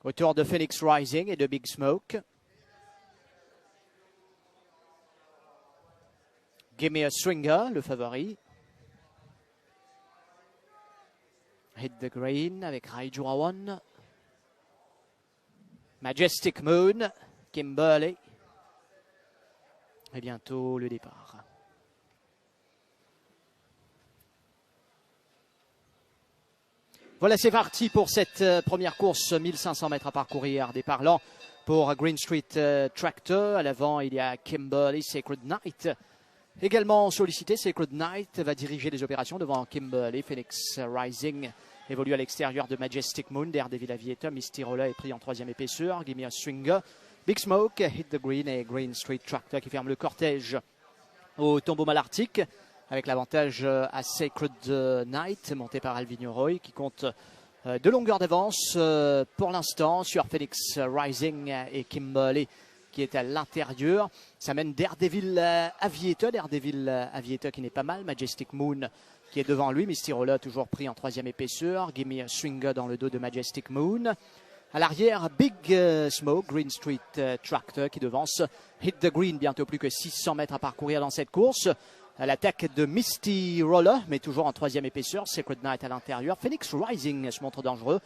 autour de Phoenix Rising et de Big Smoke. Gimme a Swinger, le favori. Hit the Green avec Raijuawan. Majestic Moon, Kimberley. Et bientôt le départ. Voilà, c'est parti pour cette première course, 1500 mètres à parcourir. Départ lent pour Green Street Tractor. À l'avant, il y a Kimberley, Sacred Knight. Également sollicité, Sacred Knight va diriger les opérations devant Kimberley. Phoenix Rising évolue à l'extérieur de Majestic Moon. Daredevil Aviator, Misty Roller est pris en troisième épaisseur. Gimme a Swinger, Big Smoke, Hit the Green et Green Street Tractor qui ferme le cortège au tombeau malartic. Avec l'avantage à Sacred Knight, monté par Alvin Roy, qui compte de longueur d'avance pour l'instant sur Phoenix Rising et Kimberley, qui est à l'intérieur. Ça mène Daredevil Aviator qui n'est pas mal. Majestic Moon qui est devant lui. Misty Roller toujours pris en troisième épaisseur. Gimme a Swinger dans le dos de Majestic Moon. À l'arrière, Big Smoke, Green Street Tractor qui devance Hit the Green. Bientôt plus que 600 mètres à parcourir dans cette course. À l'attaque de Misty Roller, mais toujours en troisième épaisseur. Sacred Knight à l'intérieur. Phoenix Rising se montre dangereux.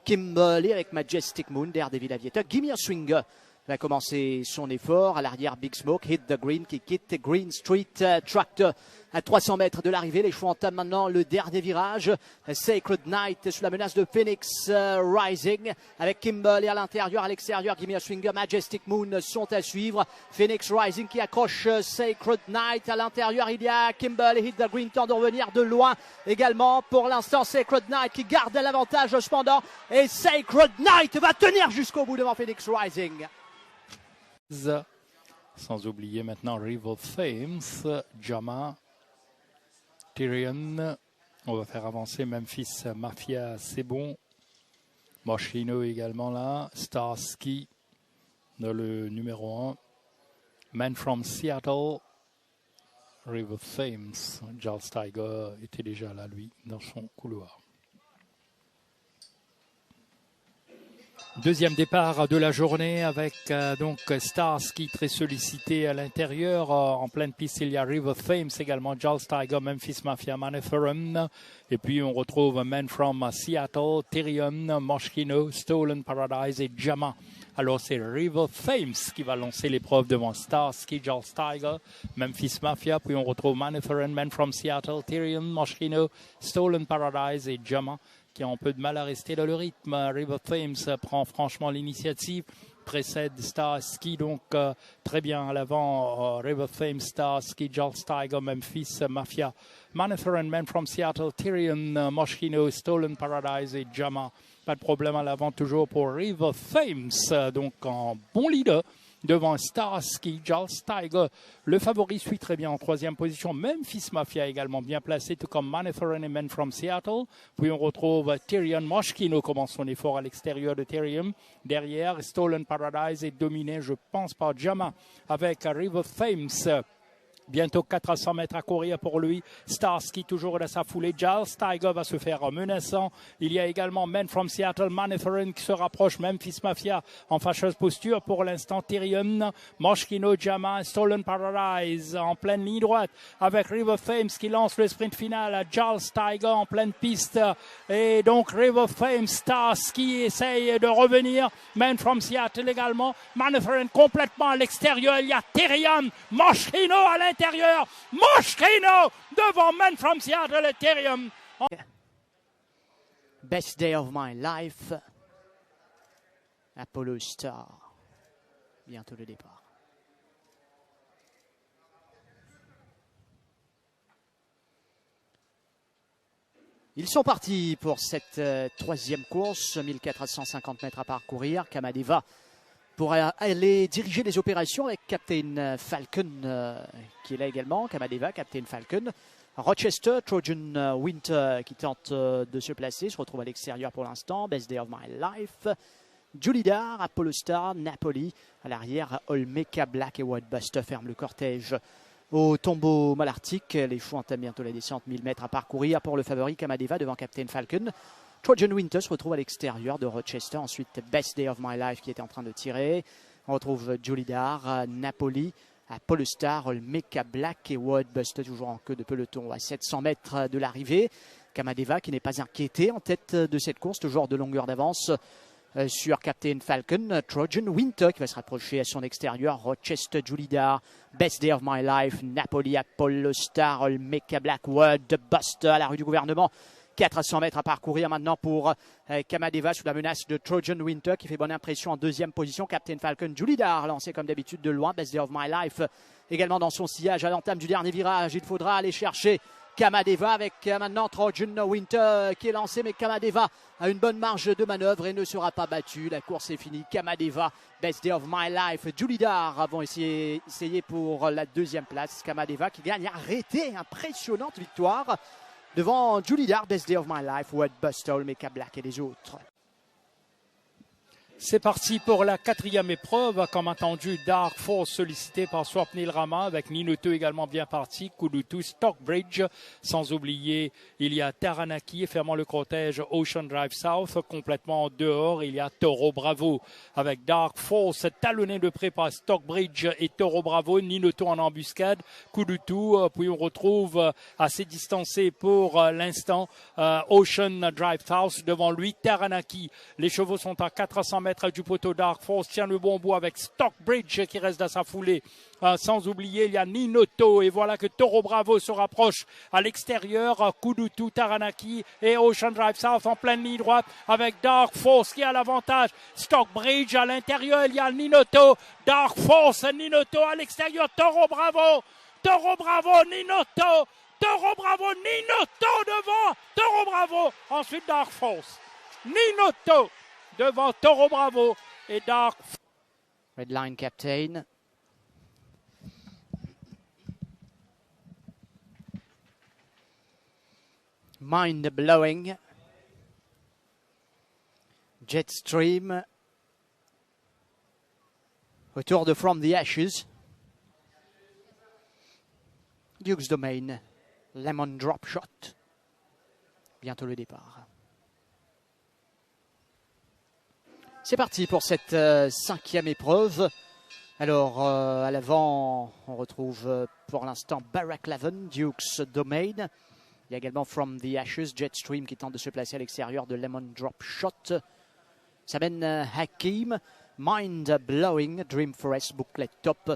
Kimberley avec Majestic Moon, Daredevil Aviator. Gimme a Swinger va commencer son effort. À l'arrière, Big Smoke, Hit the Green qui quitte Green Street Tractor à 300 mètres de l'arrivée. Les chevaux entament maintenant le dernier virage. Sacred Knight sous la menace de Phoenix Rising avec Kimberley à l'intérieur, à l'extérieur. Gimme a Swinger, Majestic Moon sont à suivre. Phoenix Rising qui accroche Sacred Knight à l'intérieur. Il y a Kimberley, Hit the Green, temps de revenir de loin également. Pour l'instant, Sacred Knight qui garde l'avantage cependant. Et Sacred Knight va tenir jusqu'au bout devant Phoenix Rising. Sans oublier maintenant Rival Fames, Jama, Tyrion. On va faire avancer Memphis Mafia, c'est bon. Moschino également là. Starsky, le numéro 1. Man from Seattle. Rival Fames. Charles Tiger était déjà là, lui, dans son couloir. Deuxième départ de la journée avec donc Starsky très sollicité à l'intérieur. En pleine piste, il y a River Fames également, Charles Tiger, Memphis Mafia, Maniferum. Et puis on retrouve Man from Seattle, Tyrion, Moschino, Stolen Paradise et Jama. Alors c'est River Fames qui va lancer l'épreuve devant Starsky, Charles Tiger, Memphis Mafia. Puis on retrouve Maniferum, Man from Seattle, Tyrion, Moschino, Stolen Paradise et Jama, qui a un peu de mal à rester dans le rythme. River Fames prend franchement l'initiative, précède Starsky, donc très bien à l'avant. River Fames, Starsky, Charles Tiger, Memphis Mafia, Maniferum, Man from Seattle, Tyrion, Moschino, Stolen Paradise et Jama. Pas de problème à l'avant toujours pour River Fames, donc en bon leader devant Starsky, Charles Tiger. Le favori suit très bien en troisième position. Memphis Mafia également bien placé, tout comme Maniferum et Man from Seattle. Puis on retrouve Tyrion. Moschino commence son effort à l'extérieur de Tyrion. Derrière, Stolen Paradise est dominé, je pense, par Jama avec River Fames. Bientôt 400 mètres à courir pour lui. Starsky toujours dans sa foulée. Charles Tiger va se faire menaçant. Il y a également Man from Seattle, Maniferum qui se rapproche. Memphis Mafia en fâcheuse posture pour l'instant. Tyrion, Moschino, Jama, Stolen Paradise en pleine ligne droite avec River Fames qui lance le sprint final à Charles Tiger en pleine piste. Et donc River Fames, Starsky essaye de revenir. Man from Seattle également. Maniferum complètement à l'extérieur. Il y a Tyrion, Moschino à l'intérieur. Moschino devant Man from Seattle et Tyrion. Best Day of My Life. Apollo Star. Bientôt le départ. Ils sont partis pour cette troisième course. 1450 mètres à parcourir. Kamadeva pour aller diriger les opérations avec Captain Falcon qui est là également. Kamadeva, Captain Falcon. Rochester, Trojan Winter qui tente de se placer, se retrouve à l'extérieur pour l'instant. Best Day of My Life. Julidar, Apollo Star, Napoli. À l'arrière, Olmeca Black et Whitebuster ferment le cortège au tombeau malartic. Les chevaux entament bientôt la descente, 1000 mètres à parcourir pour le favori Kamadeva devant Captain Falcon. Trojan Winter se retrouve à l'extérieur de Rochester. Ensuite, Best Day of My Life qui était en train de tirer. On retrouve Julidar, Napoli, à Polestar, Olmeca Black et Wordbuster toujours en queue de peloton à 700 mètres de l'arrivée. Kamadeva qui n'est pas inquiété en tête de cette course, toujours de longueur d'avance sur Captain Falcon. Trojan Winter qui va se rapprocher à son extérieur. Rochester, Julidar, Best Day of My Life, Napoli, à Polestar, Olmeca Black, Wordbuster à la rue du gouvernement. 400 mètres à parcourir maintenant pour Kamadeva sous la menace de Trojan Winter qui fait bonne impression en deuxième position. Captain Falcon, Julidar lancé comme d'habitude de loin. Best Day of My Life également dans son sillage à l'entame du dernier virage. Il faudra aller chercher Kamadeva avec maintenant Trojan Winter qui est lancé, mais Kamadeva a une bonne marge de manœuvre et ne sera pas battu. La course est finie. Kamadeva, Best Day of My Life, Julidar vont essayer pour la deuxième place. Kamadeva qui gagne arrêté, impressionnante victoire devant Julidar, Best Day of My Life, Wordbuster, Olmeca Black et les autres. C'est parti pour la quatrième épreuve, comme entendu, Dark Force sollicité par Swapnil Rama, avec Minuto également bien parti, Kudutu, Stockbridge, sans oublier, il y a Taranaki, fermant le cortège Ocean Drive South, complètement dehors, il y a Toro Bravo, avec Dark Force talonné de près par Stockbridge et Toro Bravo, Minuto en embuscade, Kudutu, puis on retrouve assez distancé pour l'instant Ocean Drive South, devant lui Taranaki, les chevaux sont à 400 mètres du poteau. Dark Force tient le bon bout avec Stockbridge qui reste dans sa foulée. Sans oublier, il y a Ninoto et voilà que Toro Bravo se rapproche à l'extérieur. Kudutu, Taranaki et Ocean Drive South en pleine ligne droite avec Dark Force qui a l'avantage. Stockbridge à l'intérieur, il y a Ninoto. Dark Force, Ninoto à l'extérieur. Toro Bravo, Ninoto. Toro Bravo, Ninoto devant. Toro Bravo, ensuite Dark Force. Ninoto devant Toro Bravo et Dark. Redline Captain. Mind Blowing. Jetstream. Autour de From the Ashes. Duke's Domain. Lemon Drop Shot. Bientôt le départ. C'est parti pour cette cinquième épreuve. Alors, à l'avant, on retrouve pour l'instant Barraclaven, Duke's Domain. Il y a également From the Ashes, Jetstream qui tente de se placer à l'extérieur de Lemon Drop Shot. Ça mène Hakim, Mind Blowing, Dream Forest, Booklet Top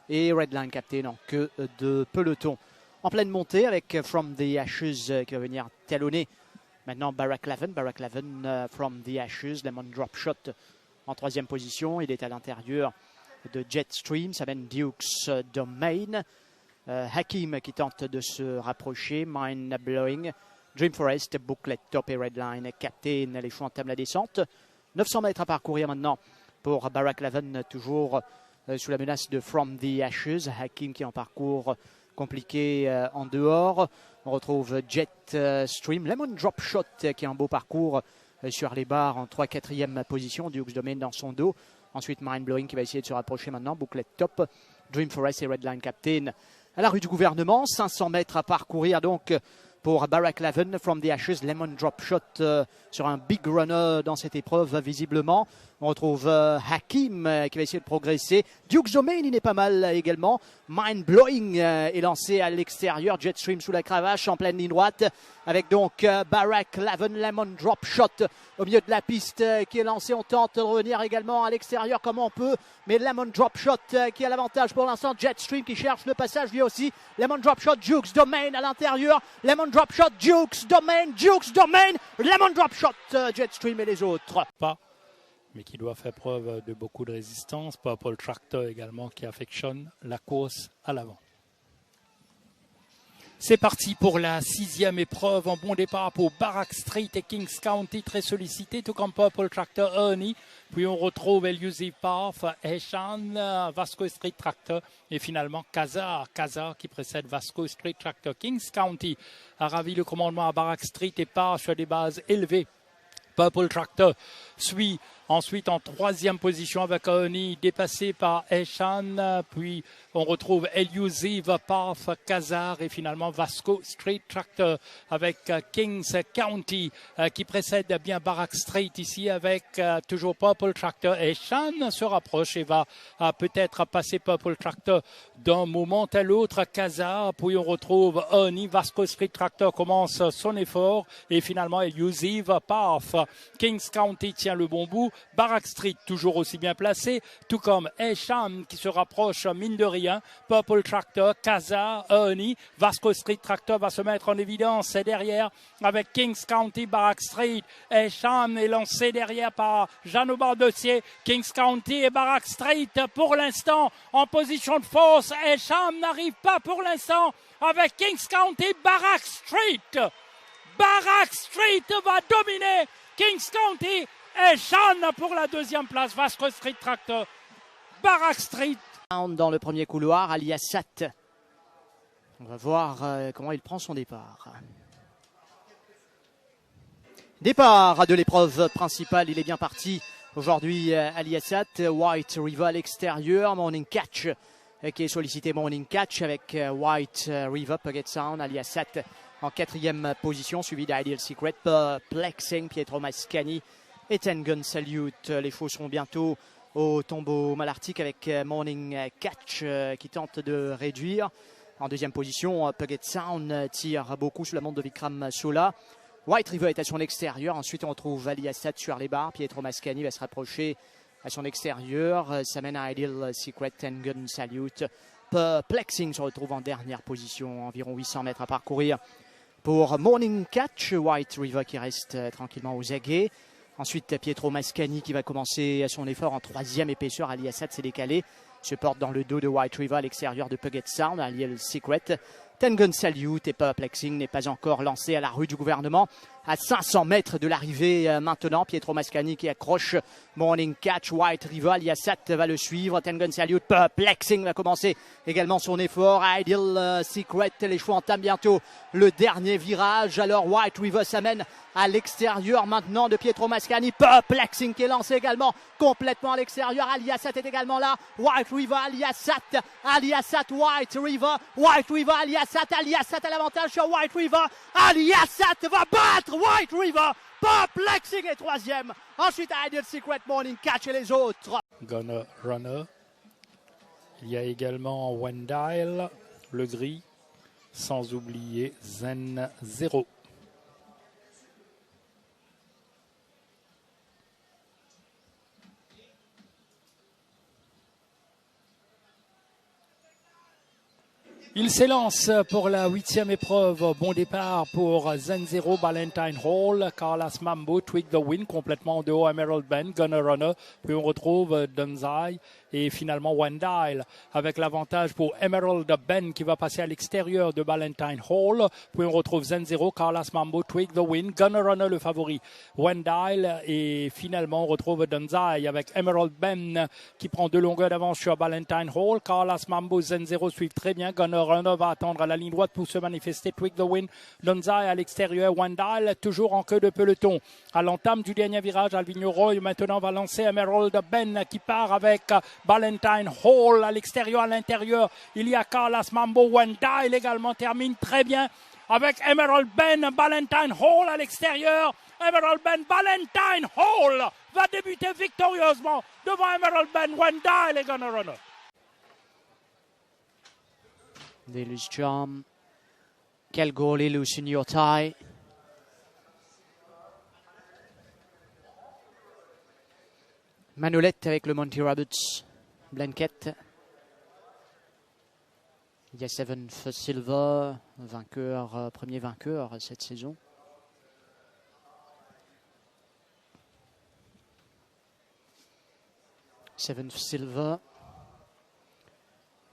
et Redline Captain en queue de peloton. En pleine montée avec From the Ashes qui va venir talonner maintenant Barraclaven, From the Ashes, Lemon Drop Shot en troisième position. Il est à l'intérieur de Jetstream, ça mène Duke's Domain. Hakim qui tente de se rapprocher, Mind Blowing, Dream Forest, Booklet Top et Redline Captain. Les choix entament la descente. 900 mètres à parcourir maintenant pour Barraclaven, toujours sous la menace de From the Ashes. Hakim qui en parcours compliqué en dehors. On retrouve Jetstream, Lemon Drop Shot qui a un beau parcours sur les barres en 3-4e position. Duke's Domain dans son dos. Ensuite Mind Blowing qui va essayer de se rapprocher maintenant. Booklet Top, Dream Forest et Redline Captain à la rue du gouvernement. 500 mètres à parcourir donc pour Barraclaven, From the Ashes, Lemon Drop Shot sur un big runner dans cette épreuve visiblement. On retrouve Hakim qui va essayer de progresser. Duke's Domain, il est pas mal également. Mind Blowing est lancé à l'extérieur. Jetstream sous la cravache en pleine ligne droite. Avec donc Barraclaven, Lemon Drop Shot au milieu de la piste qui est lancé. On tente de revenir également à l'extérieur comme on peut. Mais Lemon Drop Shot qui a l'avantage pour l'instant. Jetstream qui cherche le passage lui aussi. Lemon Drop Shot, Duke's Domain à l'intérieur. Lemon Drop Shot, Duke's Domain, Lemon Drop Shot, Jetstream et les autres. Pas. Mais qui doit faire preuve de beaucoup de résistance. Purple Tractor également qui affectionne la course à l'avant. C'est parti pour la sixième épreuve. En bon départ pour Barrack Street et Kings County, très sollicité, tout comme Purple Tractor Ernie. Puis on retrouve Elusive Path, Eshan, Vasco Street Tractor et finalement Kazar qui précède Vasco Street Tractor. Kings County a ravi le commandement à Barrack Street et part sur des bases élevées. Purple Tractor suit Ensuite, en troisième position avec Aoni, dépassé par Eshan. Puis, on retrouve Eliuzi, Vapath, Kazar et finalement Vasco Street Tractor avec Kings County qui précède bien Barak Street ici avec toujours Purple Tractor. Eshan se rapproche et va peut-être passer Purple Tractor d'un moment à l'autre. Kazar, puis on retrouve Aoni, Vasco Street Tractor commence son effort et finalement Eliuzi, Vapath. Kings County tient le bon bout. Barak Street toujours aussi bien placé, tout comme Eshan qui se rapproche mine de rien. Purple Tractor, Kazar, Aoni, Vasco Street Tractor va se mettre en évidence derrière avec Kings County, Barak Street. Eshan est lancé derrière par Jeannot Bardossier. Kings County et Barak Street pour l'instant en position de force. Eshan n'arrive pas pour l'instant avec Kings County, Barak Street. Barak Street va dominer Kings County. Eshan pour la deuxième place, Vasco Street Tractor, Barak Street. Dans le premier couloir, Ali Assat. On va voir comment il prend son départ. Départ de l'épreuve principale, il est bien parti. Aujourd'hui, Ali Assat, White River à l'extérieur, Morning Catch qui est sollicité, Morning Catch avec White River, Puget Sound, Ali Assat en quatrième position, suivi d'Ideal Secret, Perplexing, Pietro Mascagni et Ten Gun Salute. Les chevaux seront bientôt au tombeau malartic avec Morning Catch qui tente de réduire. En deuxième position, Puget Sound tire beaucoup sous la montre de Vikram Sola. White River est à son extérieur. Ensuite, on retrouve Ali Assat sur les barres. Pietro Mascagni va se rapprocher à son extérieur. Ça mène à Ideal Secret, Ten Gun Salute. Perplexing se retrouve en dernière position. Environ 800 mètres à parcourir pour Morning Catch. White River qui reste tranquillement aux aguets. Ensuite, Pietro Mascagni qui va commencer son effort en troisième épaisseur. Ali Assat s'est décalé, se porte dans le dos de White River à l'extérieur de Puget Sound. Ideal Secret, Ten Gun Salute et Perplexing n'est pas encore lancé à la rue du gouvernement. À 500 mètres de l'arrivée maintenant, Pietro Mascagni qui accroche Morning Catch, White River, Ali Assat va le suivre, Ten Gun Salute, Perplexing va commencer également son effort, Ideal Secret, les chevaux entament bientôt le dernier virage, alors White River s'amène à l'extérieur maintenant de Pietro Mascagni, Perplexing qui est lancé également complètement à l'extérieur, Ali Assat est également là, White River, Ali Assat, White River, Ali Assat à l'avantage sur White River, Ali Assat va battre White River, Perplexing est troisième. Ensuite, Ideal Secret, Morning Catch et les autres. Gunner Runner. Il y a également Wendile, le gris, sans oublier Zen 0. Il s'élance pour la 8e épreuve. Bon départ pour Zen Zero, Ballantine Hall, Carlos Mambo, Tweak the Wind, complètement en dehors, Emerald Ben, Gunner Runner. Puis on retrouve Dunzai et finalement Wendile avec l'avantage pour Emerald Ben qui va passer à l'extérieur de Ballantine Hall. Puis on retrouve Zen Zero, Carlos Mambo, Tweak the Wind, Gunner Runner le favori, Wendile et finalement on retrouve Dunzai avec Emerald Ben qui prend 2 longueurs d'avance sur Ballantine Hall. Carlos Mambo, Zen Zero suivent très bien. Gunner Runner va attendre à la ligne droite pour se manifester. Tweak the Wind, Dunzai à l'extérieur, Wendile toujours en queue de peloton. À l'entame du dernier virage, Alvino Roy maintenant va lancer Emerald Ben qui part avec Ballantine Hall à l'extérieur, à l'intérieur. Il y a Carlos Mambo, Wendile également termine très bien avec Emerald Ben, Ballantine Hall à l'extérieur. Emerald Ben, Ballantine Hall va débuter victorieusement devant Emerald Ben, Wendile et Gunner Runner. Deluxe Charm, Kalgoorlie, Lucy New Tie. Manolette avec le Monty Rabbits, Blanket. Il y a Seventh Silver, vainqueur, premier vainqueur cette saison. Seventh Silver.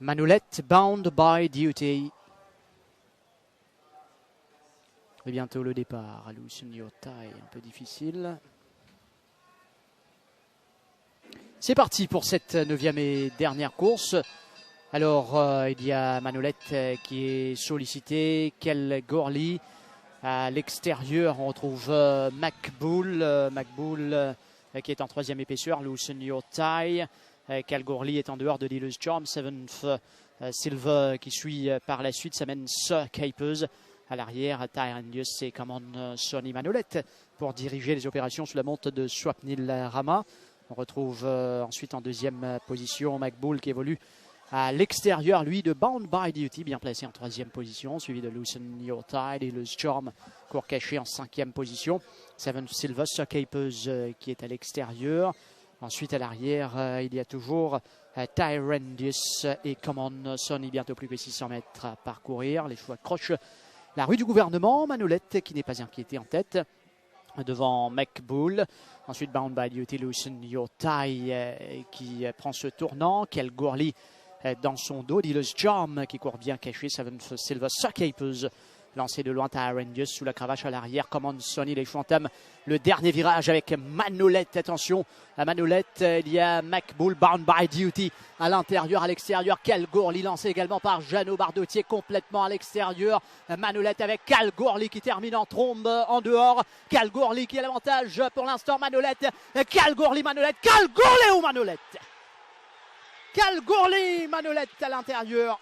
Manolette, Bound by Duty. Et bientôt le départ. Lucy New Tie, un peu difficile. C'est parti pour cette 9e et dernière course. Alors, il y a Manolette qui est sollicité, Kalgoorlie. À l'extérieur, on retrouve Macbull. Macbull qui est en troisième épaisseur. Loosen Your Tie. Cal Gourley est en dehors de Dealer's Charm. Seventh Silva qui suit par la suite. Ça mène Capers. À l'arrière, Tyrandius et Common Sonny Manolette pour diriger les opérations sous la monte de Swapnil Rama. On retrouve ensuite en deuxième position McBull qui évolue à l'extérieur, lui, de Bound by Duty, bien placé en troisième position, suivi de Loosen Your Tide et le Storm, court caché en cinquième position. Seven Silva, Capers qui est à l'extérieur. Ensuite, à l'arrière, il y a toujours Tyrandius et Common Sonny, bientôt plus que 600 mètres à parcourir. Les chevaux accrochent la rue du gouvernement. Manolette qui n'est pas inquiété en tête devant McBull. Ensuite, Bound by Duty, Loosen Your Tie qui prend ce tournant. Cal Gourley dans son dos. Dealer's Charm qui court bien caché. Seventh Silva, Capers lancé de loin. Tyrandius sous la cravache à l'arrière. Common Sonny, les chevaux entament le dernier virage avec Manolette. Attention à Manolette, il y a McBull, Bound by Duty à l'intérieur, à l'extérieur. Cal Gourley lancé également par Jeannot Bardotier complètement à l'extérieur. Manolette avec Cal Gourley qui termine en trombe en dehors. Cal Gourley qui a l'avantage pour l'instant. Manolette, Cal Gourley, Manolette, Cal Gourley ou Manolette. Cal Gourley, Manolette à l'intérieur.